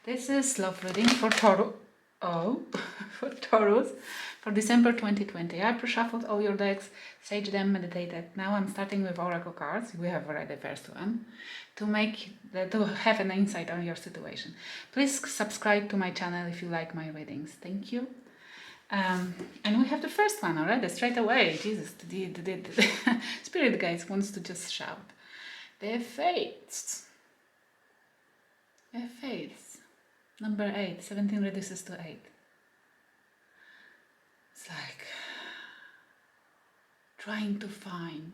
This is love reading for Taurus. Oh, for Taurus for December 2020. I pre-shuffled all your decks, sage them, meditated. Now I'm starting with oracle cards. We have already the first one to have an insight on your situation. Please subscribe to my channel if you like my readings. Thank you. And we have the first one already straight away. Jesus, the spirit guides wants to just shout. The fates. The fates. Number 8, 17 reduces to 8. It's like trying to find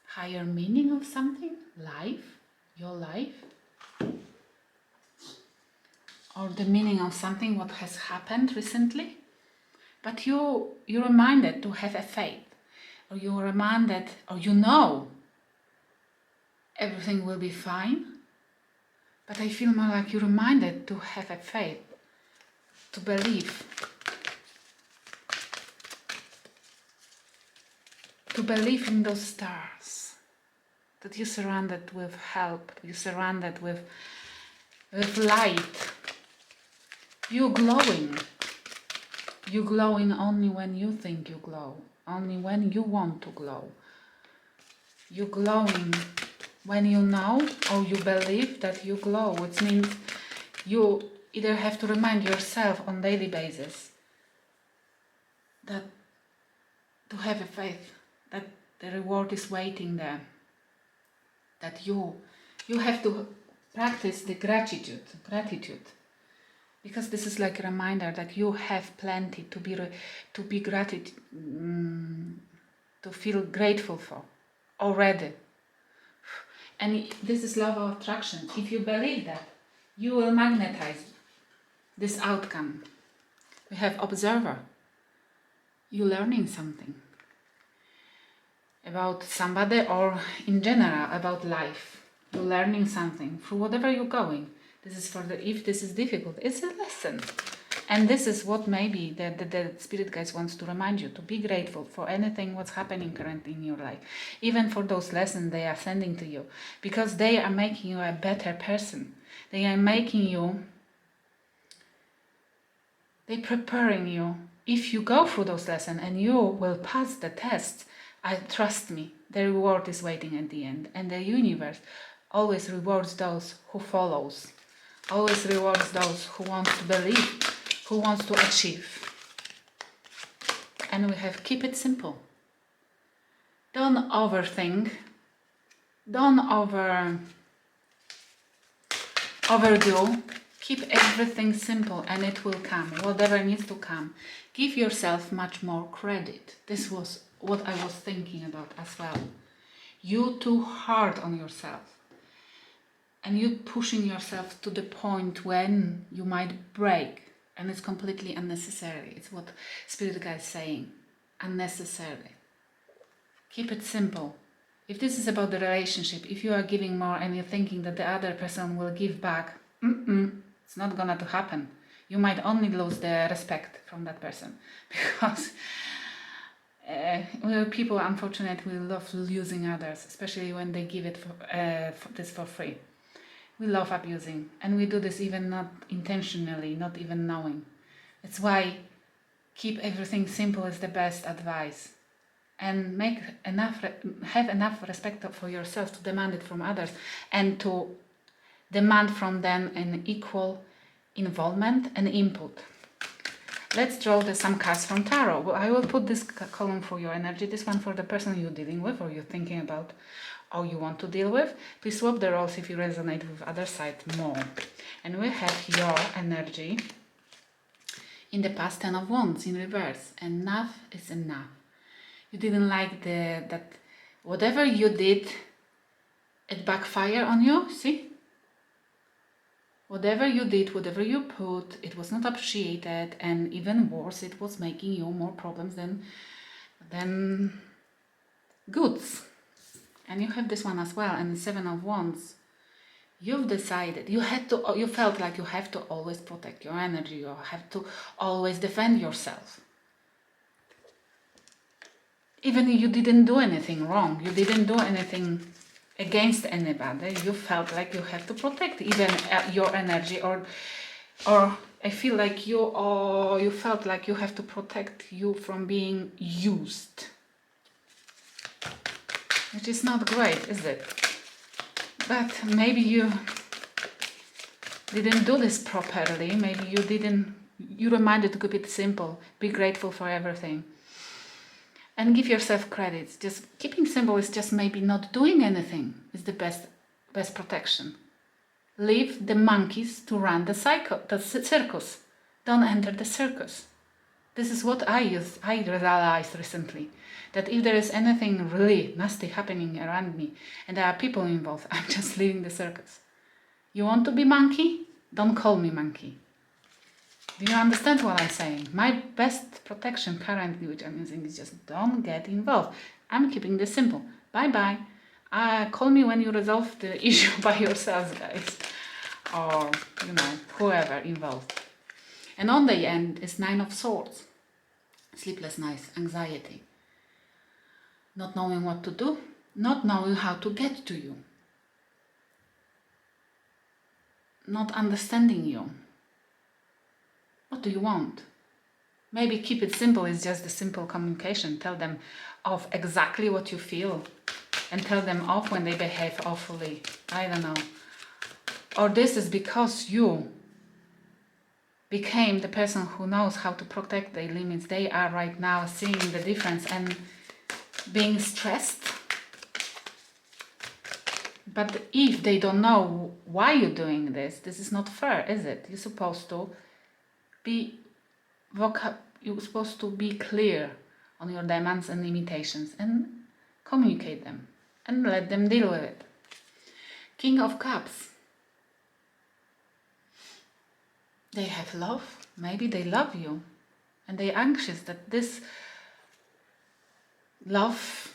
higher meaning of something, life, your life, or the meaning of something what has happened recently. But you're reminded to have a faith, or you're reminded, or you know everything will be fine. But I feel more like you're reminded to have a faith, to believe. To believe in those stars. That you're surrounded with help, you're surrounded with light. You're glowing. You're glowing only when you think you glow, only when you want to glow. You're glowing when you know or you believe that you glow, which means you either have to remind yourself on a daily basis that to have a faith, that the reward is waiting there, that you have to practice the gratitude, because this is like a reminder that you have plenty to be gratitude, to feel grateful for already. And this is law of attraction. If you believe that, you will magnetize this outcome. We have observer. You're learning something about somebody or in general about life. You're learning something through whatever you're going. This is if this is difficult, it's a lesson. And this is what maybe the spirit guides wants to remind you, to be grateful for anything what's happening currently in your life. Even for those lessons they are sending to you. Because they are making you a better person. They are making you, they're preparing you. If you go through those lessons and you will pass the test, trust me, the reward is waiting at the end. And the universe always rewards those who follows. Always rewards those who want to believe, who wants to achieve. And we have keep it simple. Don't overthink. Don't overdo. Keep everything simple and it will come, whatever needs to come. Give yourself much more credit. This was what I was thinking about as well. You're too hard on yourself. And you're pushing yourself to the point when you might break. And it's completely unnecessary. It's what Spirit Guide is saying. Unnecessary. Keep it simple. If this is about the relationship, if you are giving more and you're thinking that the other person will give back, it's not gonna to happen. You might only lose the respect from that person. Because people, unfortunately, will love losing others, especially when they give it this for free. We love abusing, and we do this even not intentionally, not even knowing. It's why keep everything simple is the best advice. And have enough respect for yourself to demand it from others, and to demand from them an equal involvement and input. Let's draw some cards from Tarot. Well, I will put this column for your energy, this one for the person you're dealing with or you're thinking about or you want to deal with. Please swap the roles if you resonate with other side more. And we have your energy in the past, 10 of Wands in reverse. Enough is enough. You didn't like that whatever you did, it backfired on you, see? Whatever you did, whatever you put, it was not appreciated, and even worse, it was making you more problems than goods. And you have this one as well, and the 7 of Wands. You've decided, you felt like you have to always protect your energy, you have to always defend yourself. Even if you didn't do anything wrong, you didn't do anything against anybody, you felt like you have to protect even your energy, or I feel like you felt like you have to protect you from being used, which is not great, is it? But maybe you didn't do this properly. Maybe you reminded to keep it simple, be grateful for everything, and give yourself credit. Just keeping simple is just maybe not doing anything is the best protection. Leave the monkeys to run the circus. Don't enter the circus. This is what I realized recently, that if there is anything really nasty happening around me and there are people involved, I'm just leaving the circus. You want to be monkey? Don't call me monkey. Do you understand what I'm saying? My best protection currently, which I'm using, is just don't get involved. I'm keeping this simple. Bye-bye. Call me when you resolve the issue by yourselves, guys. Or, whoever involved. And on the end is 9 of Swords. Sleepless nights, anxiety. Not knowing what to do. Not knowing how to get to you. Not understanding you. What do you want? Maybe keep it simple is just the simple communication. Tell them of exactly what you feel and tell them off when they behave awfully. I don't know. Or this is because you became the person who knows how to protect their limits. They are right now seeing the difference and being stressed. But if they don't know why you're doing this, this is not fair, is it? You're supposed to be clear on your demands and limitations and communicate them and let them deal with it. King of Cups. They have love. Maybe they love you and they're anxious that this love,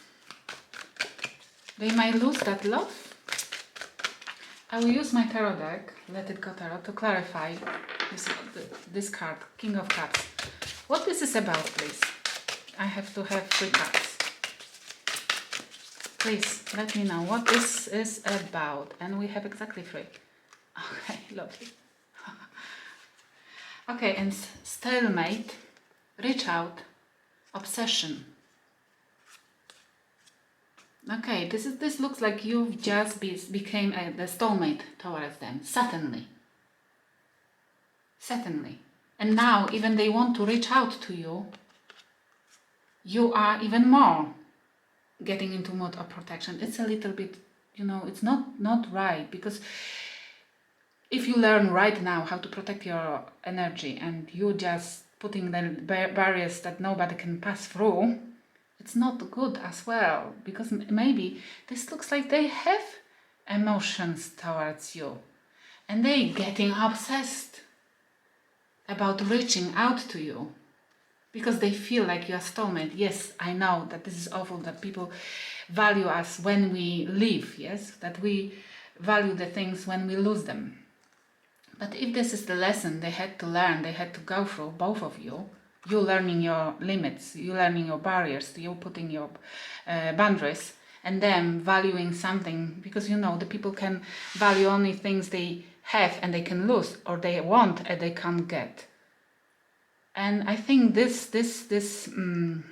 they might lose that love. I will use my tarot deck, Let It Go Tarot, to clarify this card, King of Cups. What this is about, please? I have to have 3 cards. Please, let me know what this is about. And we have exactly 3. Okay, lovely. Okay, and stalemate, reach out, obsession. Okay, this looks like you've just became the soulmate towards them. Certainly. And now, even they want to reach out to you, you are even more getting into mode of protection. It's a little bit, it's not right, because if you learn right now how to protect your energy and you just putting the barriers that nobody can pass through, it's not good as well, because maybe this looks like they have emotions towards you and they getting obsessed about reaching out to you because they feel like you're a soulmate. Yes, I know that this is awful, that people value us when we leave, yes, that we value the things when we lose them. But if this is the lesson they had to learn, they had to go through, both of you, you learning your limits, you learning your barriers, you putting your boundaries, and them valuing something, because the people can value only things they have and they can lose, or they want and they can't get. And I think this in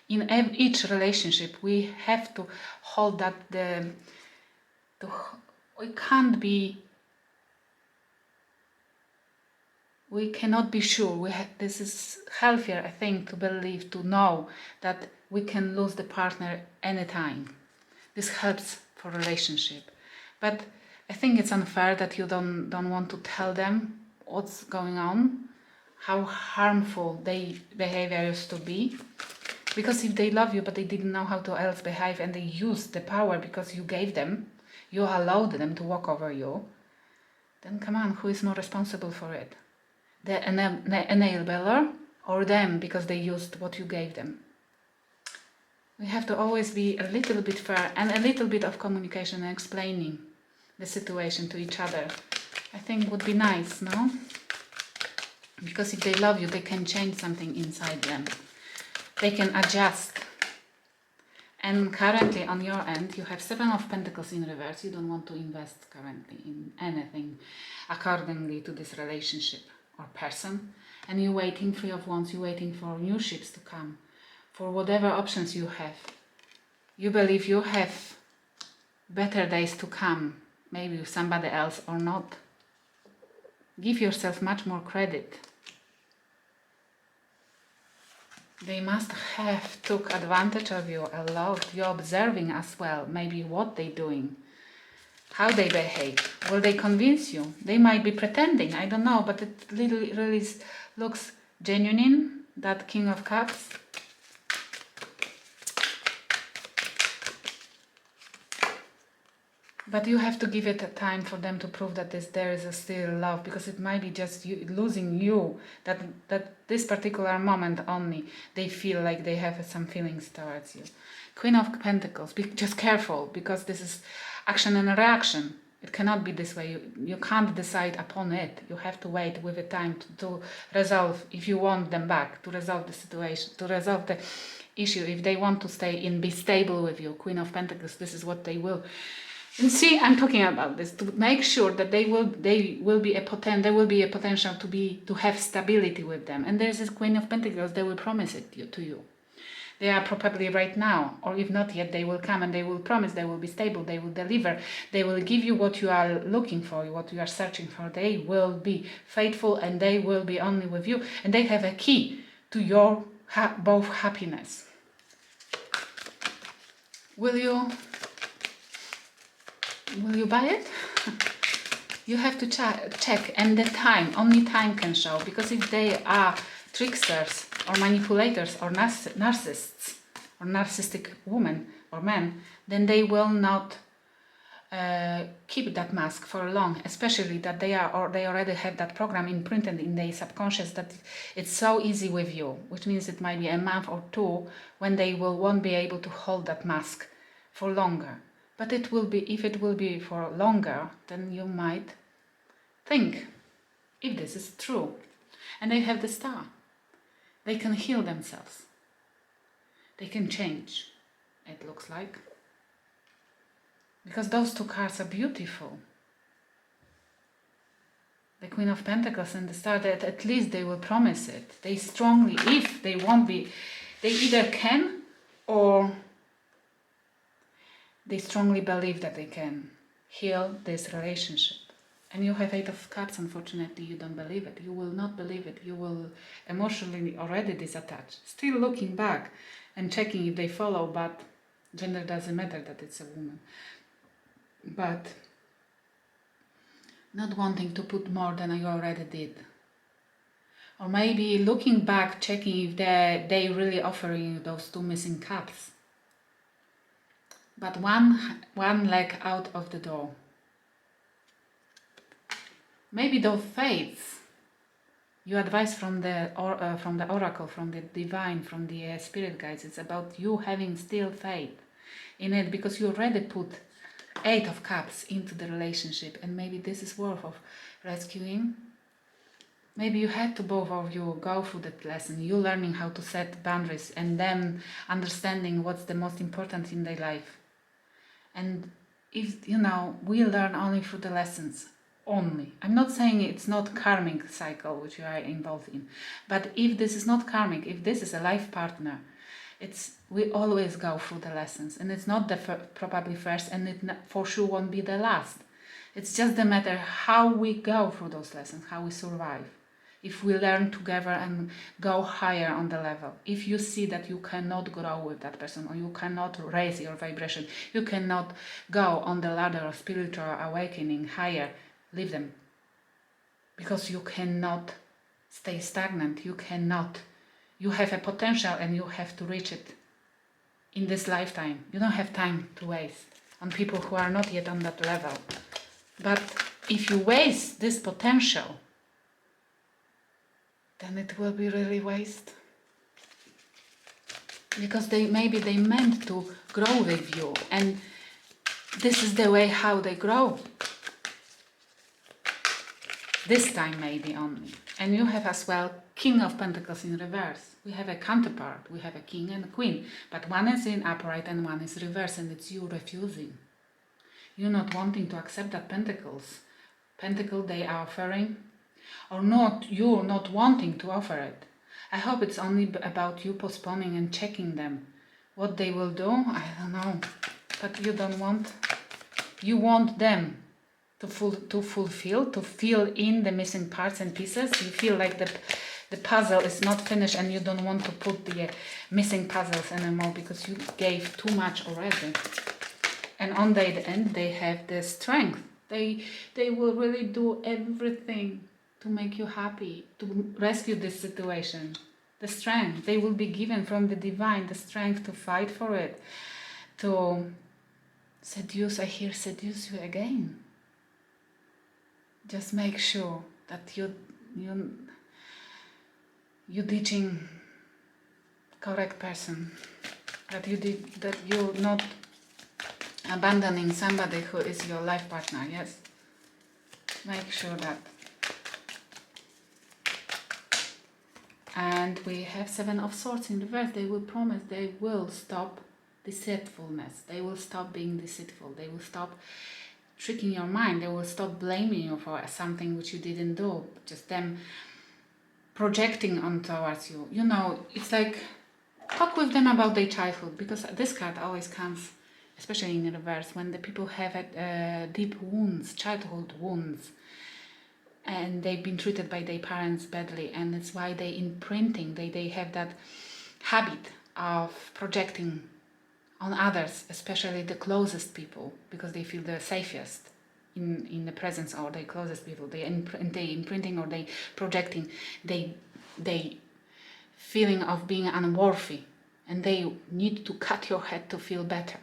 each relationship we have to hold that we cannot be sure. This is healthier, I think, to know that we can lose the partner anytime. This helps for relationship. But I think it's unfair that you don't want to tell them what's going on, how harmful their behavior used to be. Because if they love you but they didn't know how to else behave and they used the power because you gave them, you allowed them to walk over you, then come on, who is more responsible for it? The enabler or them because they used what you gave them? We have to always be a little bit fair and a little bit of communication and explaining the situation to each other. I think would be nice, no? Because if they love you, they can change something inside them. They can adjust. And currently on your end, you have 7 of Pentacles in reverse. You don't want to invest currently in anything accordingly to this relationship or person. And you're waiting, 3 of Wands, you're waiting for new ships to come. For whatever options you have. You believe you have better days to come. Maybe with somebody else or not. Give yourself much more credit. They must have took advantage of you a lot. You're observing as well, maybe what they're doing, how they behave. Will they convince you? They might be pretending, I don't know, but it really looks genuine, that King of Cups. But you have to give it a time for them to prove that there is still love, because it might be just you, losing you, that this particular moment only they feel like they have some feelings towards you. Queen of Pentacles, be just careful, because this is action and reaction. It cannot be this way. You can't decide upon it. You have to wait with the time to resolve, if you want them back, to resolve the situation, to resolve the issue. If they want to stay and be stable with you, Queen of Pentacles, this is what they will. And see, I'm talking about this to make sure that there will be a potential to have stability with them. And there's this Queen of Pentacles, they will promise it to you. They are probably right now, or if not yet, they will come and they will promise, they will be stable, they will deliver, they will give you what you are looking for, what you are searching for. They will be faithful and they will be only with you, and they have a key to your both happiness. Will you buy it? You have to check, and the time, only time can show, because if they are tricksters or manipulators or narcissists or narcissistic women or men, then they will not keep that mask for long, especially that they already have that program imprinted in their subconscious that it's so easy with you, which means it might be a month or 2 when they won't be able to hold that mask for longer. But it will be, if it will be for longer, then you might think if this is true. And they have the Star. They can heal themselves. They can change, it looks like. Because those 2 cards are beautiful. The Queen of Pentacles and the Star, that at least they will promise it. They strongly, if they won't be, they either can or they strongly believe that they can heal this relationship. And you have 8 of Cups, unfortunately, you don't believe it. You will not believe it. You will emotionally already disattach. Still looking back and checking if they follow, but gender doesn't matter that it's a woman. But not wanting to put more than you already did. Or maybe looking back, checking if they really offering you those 2 missing cups. But one leg out of the door. Maybe those faiths, you advice from the oracle, from the divine, from the spirit guides. It's about you having still faith in it, because you already put 8 of Cups into the relationship, and maybe this is worth of rescuing. Maybe you had to, both of you, go through that lesson. You learning how to set boundaries, and then understanding what's the most important in their life. And if, we learn only through the lessons, only. I'm not saying it's not karmic cycle which you are involved in, but if this is not karmic, if this is a life partner, we always go through the lessons, and it's not the probably first, and it for sure won't be the last. It's just the matter how we go through those lessons, how we survive. If we learn together and go higher on the level, if you see that you cannot grow with that person, or you cannot raise your vibration, you cannot go on the ladder of spiritual awakening higher, leave them. Because you cannot stay stagnant, you have a potential and you have to reach it in this lifetime. You don't have time to waste on people who are not yet on that level. But if you waste this potential, then it will be really waste. Because maybe they meant to grow with you, and this is the way how they grow. This time maybe only. And you have as well King of Pentacles in reverse. We have a counterpart. We have a king and a queen. But one is in upright and one is reverse, and it's you refusing. You're not wanting to accept that pentacles. Pentacle they are offering. Or not, you're not wanting to offer it. I hope it's only about you postponing and checking them. What they will do, I don't know. But you don't want. You want them to fulfill, to fill in the missing parts and pieces. You feel like the puzzle is not finished and you don't want to put the missing puzzles anymore because you gave too much already. And on the end, they have the strength. They will really do everything to make you happy, to rescue this situation. The strength, they will be given from the divine, the strength to fight for it, to seduce, I hear seduce you again. Just make sure that you're teaching correct person, that you're not abandoning somebody who is your life partner. Yes, make sure that. And we have Seven of Swords in reverse. They will promise they will stop deceitfulness. They will stop being deceitful. They will stop tricking your mind. They will stop blaming you for something which you didn't do. Just them projecting on towards you. You know, it's like talk with them about their childhood, because this card always comes, especially in reverse, when the people have deep wounds, childhood wounds, and they've been treated by their parents badly, and it's why they imprinting, they have that habit of projecting on others, especially the closest people, because they feel the safest in the presence of their closest people. They imprinting or they projecting, they feeling of being unworthy, and they need to cut your head to feel better.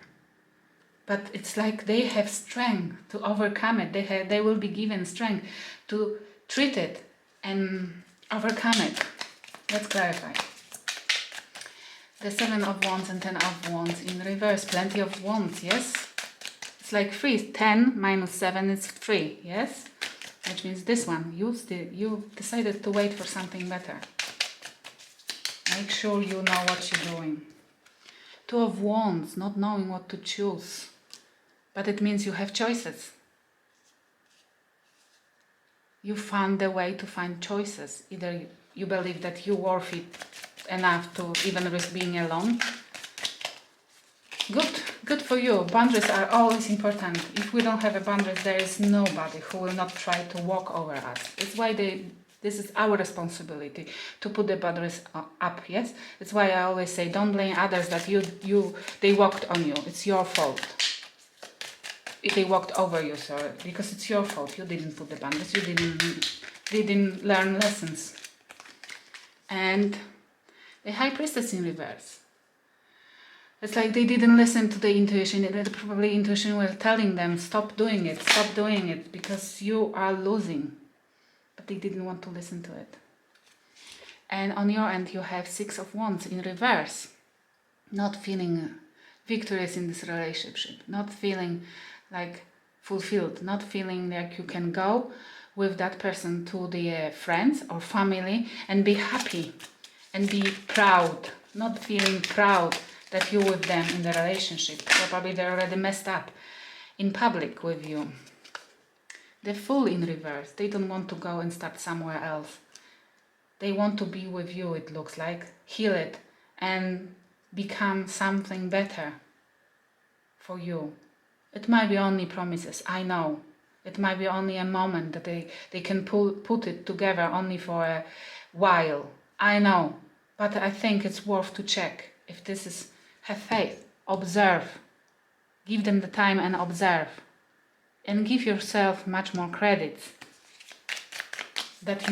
But it's like they have strength to overcome it. They will be given strength to treat it and overcome it. Let's clarify. The Seven of Wands and Ten of Wands in reverse. Plenty of wands, yes? It's like 3. 10 minus 7 is 3, yes? Which means this one, you decided to wait for something better. Make sure you know what you're doing. 2 of Wands, not knowing what to choose. But it means you have choices. You found the way to find choices. Either you believe that you're worthy enough to even risk being alone. Good for you. Boundaries are always important. If we don't have a boundaries, there is nobody who will not try to walk over us. It's why this is our responsibility to put the boundaries up. Yes, it's why I always say don't blame others that they walked on you. It's your fault. If they walked over you, sorry, because it's your fault. You didn't put the boundaries. You didn't learn lessons. And the High Priestess in reverse. It's like they didn't listen to the intuition. Probably intuition was telling them, stop doing it, because you are losing. But they didn't want to listen to it. And on your end, you have 6 of Wands in reverse. Not feeling victorious in this relationship. Not feeling like fulfilled. Not feeling like you can go with that person to the friends or family and be happy and be proud. Not feeling proud that you're with them in the relationship. Probably they're already messed up in public with you. The Fool in reverse. They don't want to go and start somewhere else. They want to be with you, it looks like. Heal it and become something better for you. It might be only promises, I know. It might be only a moment that they can put it together only for a while. I know. But I think it's worth to check if this is. Have faith, observe, give them the time and observe, and give yourself much more credit that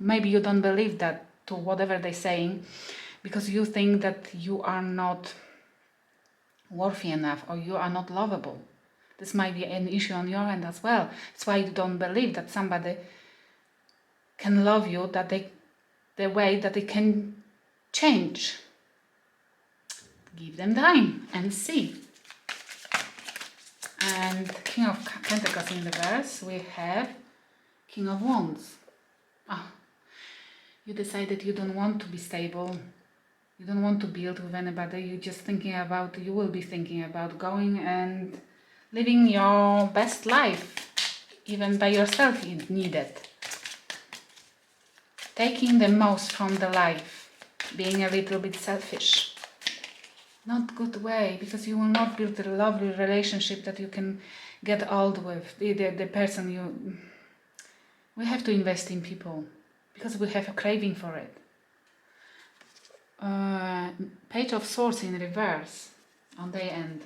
maybe you don't believe that to whatever they're saying, because you think that you are not worthy enough or you are not lovable. This might be an issue on your end as well. That's why you don't believe that somebody can love you, the way that they can change. Give them time and see. And King of Pentacles in reverse, we have King of Wands. Ah, you decided you don't want to be stable. You don't want to build with anybody. You're just thinking about, you will be thinking about going and living your best life, even by yourself if needed. Taking the most from the life, being a little bit selfish. Not good way, because you will not build a lovely relationship that you can get old with. The person you... We have to invest in people, because we have a craving for it. Page of Swords in reverse, on the end.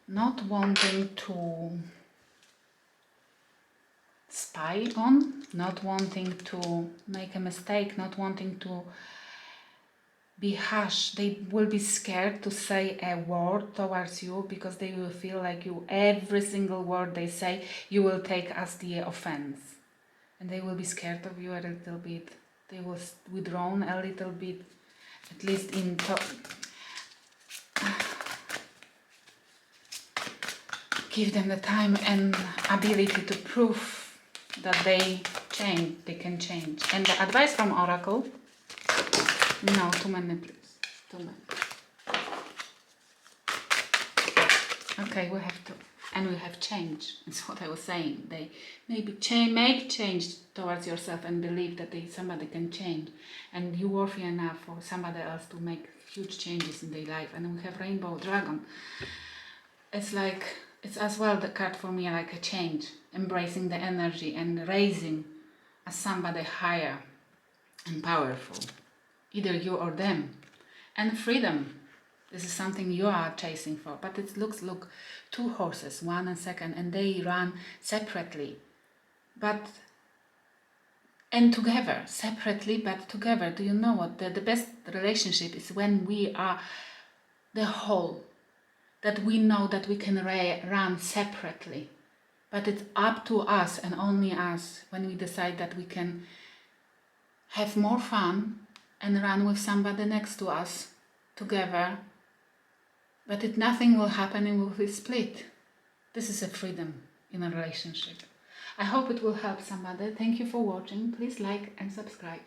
Not wanting to spy on, not wanting to make a mistake, not wanting to be harsh. They will be scared to say a word towards you because they will feel like you, every single word they say, you will take as the offense. And they will be scared of you a little bit. They will withdraw a little bit, at least in give them the time and ability to prove that they change, they can change. And the advice from Oracle, no, too many please, too many. Okay, we have to, and we have change. That's what I was saying. They maybe make change towards yourself and believe that somebody can change, and you're worthy enough for somebody else to make huge changes in their life. And we have Rainbow Dragon. It's like, it's as well the card for me like a change, embracing the energy and raising as somebody higher and powerful, either you or them. And freedom. This is something you are chasing for, but it looks, look, two horses, one and second, and they run separately, and together, separately but together. Do you know what? The best relationship is when we are the whole, that we know that we can run separately, but it's up to us and only us when we decide that we can have more fun and run with somebody next to us together, but nothing will happen and we will split. This is a freedom in a relationship. I hope it will help somebody. Thank you for watching. Please like and subscribe.